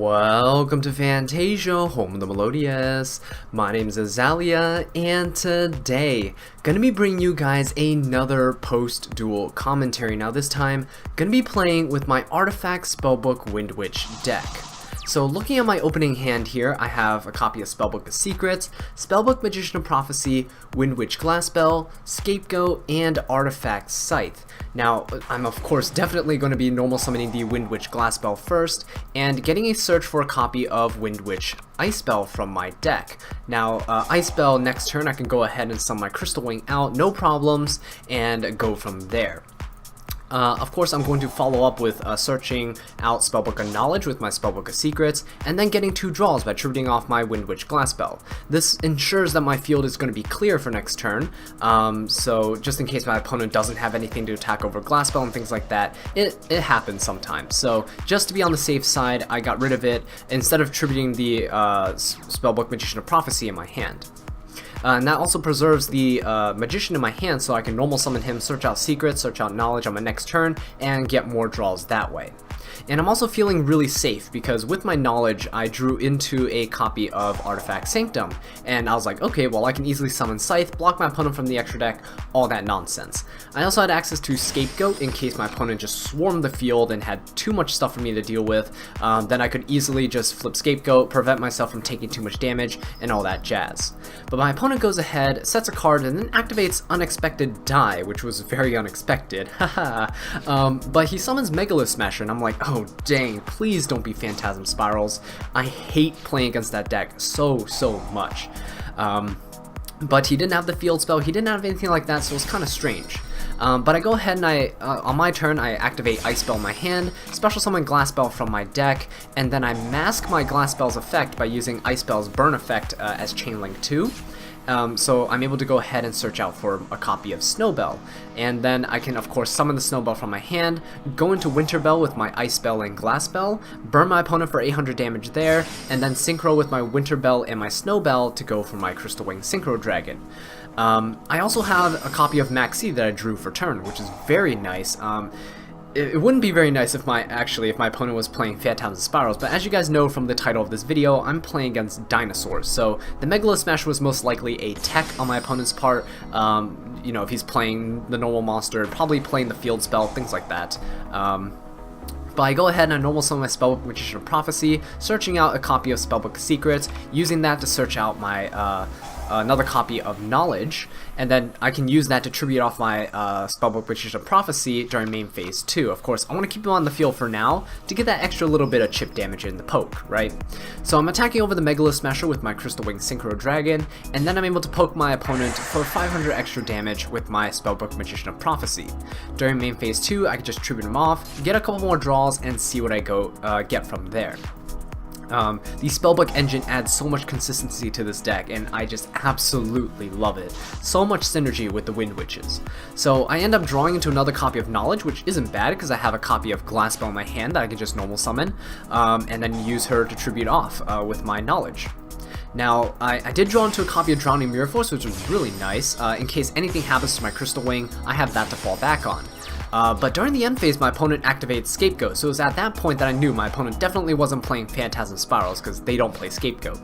Welcome to Fantasia, home of the melodious. My name is Azallea, and today gonna be bringing you guys another post-duel commentary. Now this time, gonna be playing with my Artifact Spellbook Windwitch deck. So looking at my opening hand here, I have a copy of Spellbook of Secrets, Spellbook Magician of Prophecy, Windwitch Glassbell, Scapegoat, and Artifact Scythe. Now, I'm of course definitely going to be normal summoning the Windwitch Glassbell first, and getting a search for a copy of Windwitch Icebell from my deck. Now, Icebell next turn I can go ahead and summon my Crystal Wing out, no problems, and go from there. Of course, I'm going to follow up with searching out Spellbook of Knowledge with my Spellbook of Secrets, and then getting 2 draws by tributing off my Windwitch Glassbell. This ensures that my field is going to be clear for next turn, so just in case my opponent doesn't have anything to attack over Glassbell and things like that, it happens sometimes. So just to be on the safe side, I got rid of it instead of tributing the Spellbook Magician of Prophecy in my hand. And that also preserves the Magician in my hand, so I can normal summon him, search out Secrets, search out Knowledge on my next turn, and get more draws that way. And I'm also feeling really safe because with my Knowledge, I drew into a copy of Artifact Sanctum, and I was like, okay, well I can easily summon Scythe, block my opponent from the extra deck, all that nonsense. I also had access to Scapegoat in case my opponent just swarmed the field and had too much stuff for me to deal with. Then I could easily just flip Scapegoat, prevent myself from taking too much damage, and all that jazz. But my opponent goes ahead, sets a card, and then activates Unexpected Die, which was very unexpected, haha. But he summons Megalith Smasher, and I'm like, oh dang, please don't be Phantasm Spirals. I hate playing against that deck so much. But he didn't have the field spell, he didn't have anything like that, so it was kind of strange. But I go ahead and on my turn, I activate Icebell in my hand, special summon Glassbell from my deck, and then I mask my Glassbell's effect by using Icebell's burn effect as Chainlink 2. So I'm able to go ahead and search out for a copy of Snowbell, and then I can of course summon the Snowbell from my hand, go into Winterbell with my Icebell and Glassbell, burn my opponent for 800 damage there, and then synchro with my Winterbell and my Snowbell to go for my Crystal Wing Synchro Dragon. I also have a copy of Maxi that I drew for turn, which is very nice. It wouldn't be very nice if my opponent was playing Phantasm Spirals, but as you guys know from the title of this video, I'm playing against Dinosaur, so the Megalith Smash was most likely a tech on my opponent's part. You know, if he's playing the normal monster, probably playing the field spell, things like that. But I go ahead and I normal summon my Spellbook Magician of Prophecy, searching out a copy of Spellbook of Secrets, using that to search out my another copy of Knowledge, and then I can use that to tribute off my Spellbook Magician of Prophecy during main phase 2. Of course, I want to keep him on the field for now to get that extra little bit of chip damage in the poke, right? So I'm attacking over the Megalith Smasher with my Crystal Wing Synchro Dragon, and then I'm able to poke my opponent for 500 extra damage with my Spellbook Magician of Prophecy. During main phase 2, I can just tribute him off, get a couple more draws, and see what I get from there. The Spellbook engine adds so much consistency to this deck, and I just absolutely love it. So much synergy with the Windwitches. So I end up drawing into another copy of Knowledge, which isn't bad because I have a copy of Glassbell in my hand that I can just normal summon, and then use her to tribute off with my Knowledge. Now, I did draw into a copy of Drowning Mirror Force, which was really nice. In case anything happens to my Crystal Wing, I have that to fall back on. But during the end phase, my opponent activates Scapegoat, so it was at that point that I knew my opponent definitely wasn't playing Phantasm Spirals, because they don't play Scapegoat.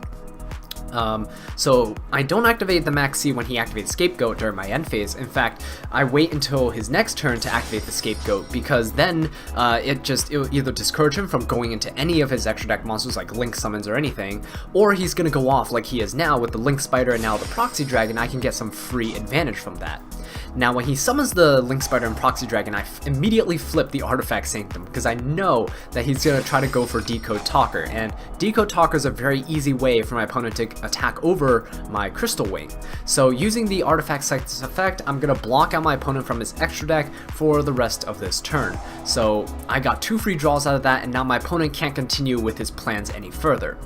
So I don't activate the Max C when he activates Scapegoat during my end phase. In fact, I wait until his next turn to activate the Scapegoat, because then it will either discourage him from going into any of his extra deck monsters like Link Summons or anything, or he's gonna go off like he is now with the Link Spider and now the Proxy Dragon. I can get some free advantage from that. Now, when he summons the Link Spider and Proxy Dragon, I immediately flip the Artifact Sanctum, because I know that he's going to try to go for Decode Talker, and Decode Talker is a very easy way for my opponent to attack over my Crystal Wing. So using the Artifact Sanctum's effect, I'm going to block out my opponent from his extra deck for the rest of this turn. So I got 2 free draws out of that, and now my opponent can't continue with his plans any further.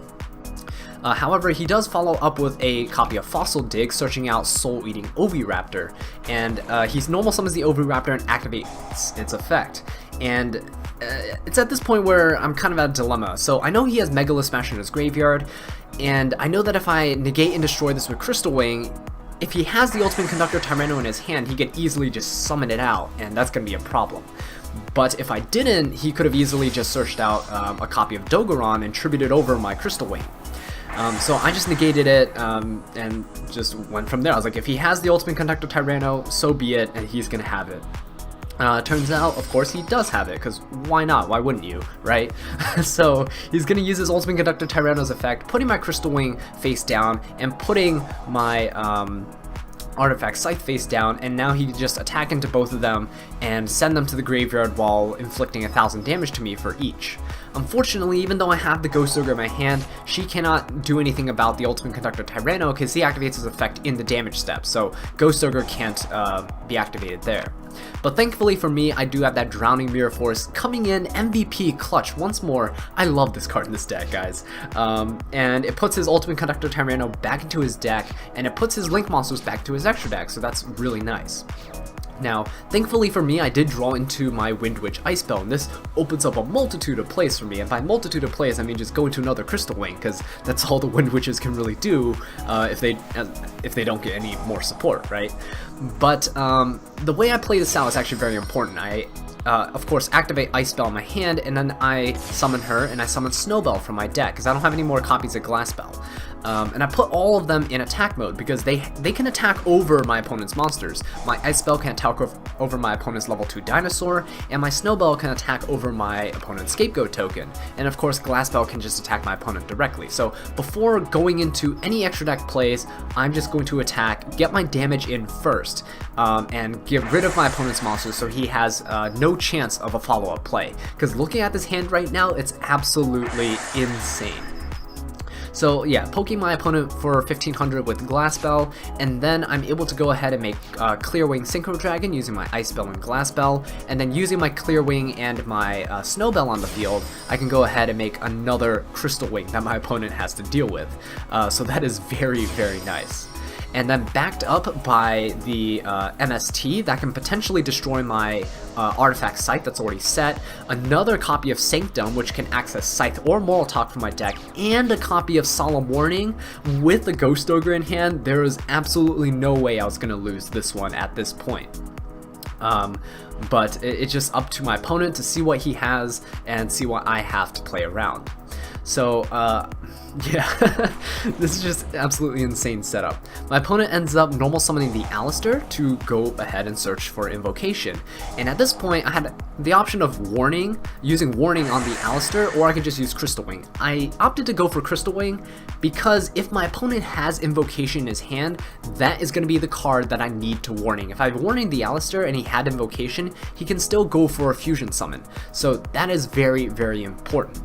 However, he does follow up with a copy of Fossil Dig, searching out Soul Eating Oviraptor, and he normal summons the Oviraptor and activates its effect. And it's at this point where I'm kind of at a dilemma. So I know he has Megalith Smasher in his graveyard, and I know that if I negate and destroy this with Crystal Wing, if he has the Ultimate Conductor Tyranno in his hand, he could easily just summon it out, and that's going to be a problem. But if I didn't, he could have easily just searched out a copy of Dogoron and tributed over my Crystal Wing. So I just negated it and just went from there. I was like, if he has the Ultimate Conductor Tyranno, so be it, and he's going to have it. Turns out, of course, he does have it, because why not? Why wouldn't you, right? So he's going to use his Ultimate Conductor Tyranno's effect, putting my Crystal Wing face down, and putting my Artifact Scythe face down, and now he can just attack into both of them and send them to the graveyard while inflicting 1,000 damage to me for each. Unfortunately, even though I have the Ghost Ogre in my hand, she cannot do anything about the Ultimate Conductor Tyranno because he activates his effect in the damage step, so Ghost Ogre can't be activated there. But thankfully for me, I do have that Drowning Mirror Force coming in MVP clutch once more. I love this card in this deck, guys. And it puts his Ultimate Conductor Tyranno back into his deck, and it puts his Link monsters back to his extra deck, so that's really nice. Now, thankfully for me, I did draw into my Windwitch Ice Spell, and this opens up a multitude of plays for me, and by multitude of plays, I mean just go into another Crystal Wing, because that's all the Windwitches can really do if they don't get any more support, right? But the way I play this out is actually very important. I of course, activate Ice Spell in my hand, and then I summon her, and I summon Snowbell from my deck, because I don't have any more copies of Glass Spell. And I put all of them in attack mode, because they can attack over my opponent's monsters. My Ice Spell can attack over my opponent's level 2 Dinosaur, and my Snowbell can attack over my opponent's Scapegoat token. And of course, Glass Spell can just attack my opponent directly. So before going into any extra deck plays, I'm just going to attack, get my damage in first, and get rid of my opponent's monsters so he has no chance of a follow-up play. Because looking at this hand right now, it's absolutely insane. So yeah, poking my opponent for 1500 with Glass Spell, and then I'm able to go ahead and make Clear Wing Synchro Dragon using my Ice Spell and Glass Spell, and then using my Clear Wing and my Snowbell on the field, I can go ahead and make another Crystal Wing that my opponent has to deal with. So that is very, very nice. And then backed up by the MST that can potentially destroy my Artifact Scythe that's already set, another copy of Sanctum which can access Scythe or Mortal from my deck, and a copy of Solemn Warning with the Ghost Ogre in hand. There is absolutely no way I was going to lose this one at this point. But it's just up to my opponent to see what he has and see what I have to play around. So, yeah, this is just absolutely insane setup. My opponent ends up normal summoning the Alistair to go ahead and search for Invocation. And at this point, I had the option of using Warning on the Alistair, or I could just use Crystal Wing. I opted to go for Crystal Wing because if my opponent has Invocation in his hand, that is going to be the card that I need to Warning. If I've Warning the Alistair and he had Invocation, he can still go for a Fusion Summon. So that is very, very important.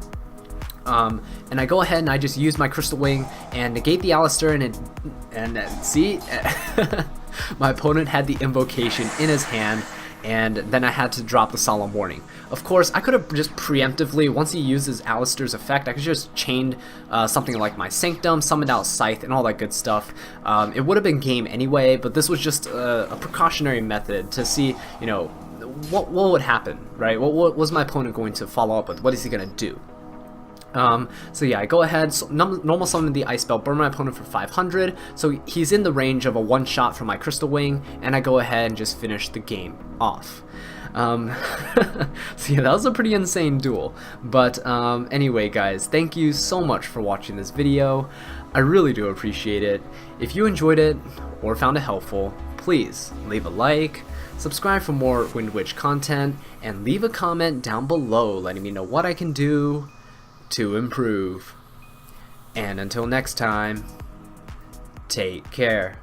And I go ahead and I just use my Crystal Wing and negate the Alistair, and see, my opponent had the Invocation in his hand, and then I had to drop the Solemn Warning. Of course, I could have just preemptively, once he uses Alistair's effect, I could just chained something like my Sanctum, summoned out Scythe, and all that good stuff. It would have been game anyway, but this was just a precautionary method to see, you know, what would happen, right? What was my opponent going to follow up with? What is he going to do? So yeah, I go ahead, normal summon the Ice Spell, burn my opponent for 500, so he's in the range of a one-shot from my Crystal Wing, and I go ahead and just finish the game off. So yeah, that was a pretty insane duel. But anyway guys, thank you so much for watching this video. I really do appreciate it. If you enjoyed it or found it helpful, please leave a like, subscribe for more Windwitch content, and leave a comment down below letting me know what I can do to improve. And until next time, take care.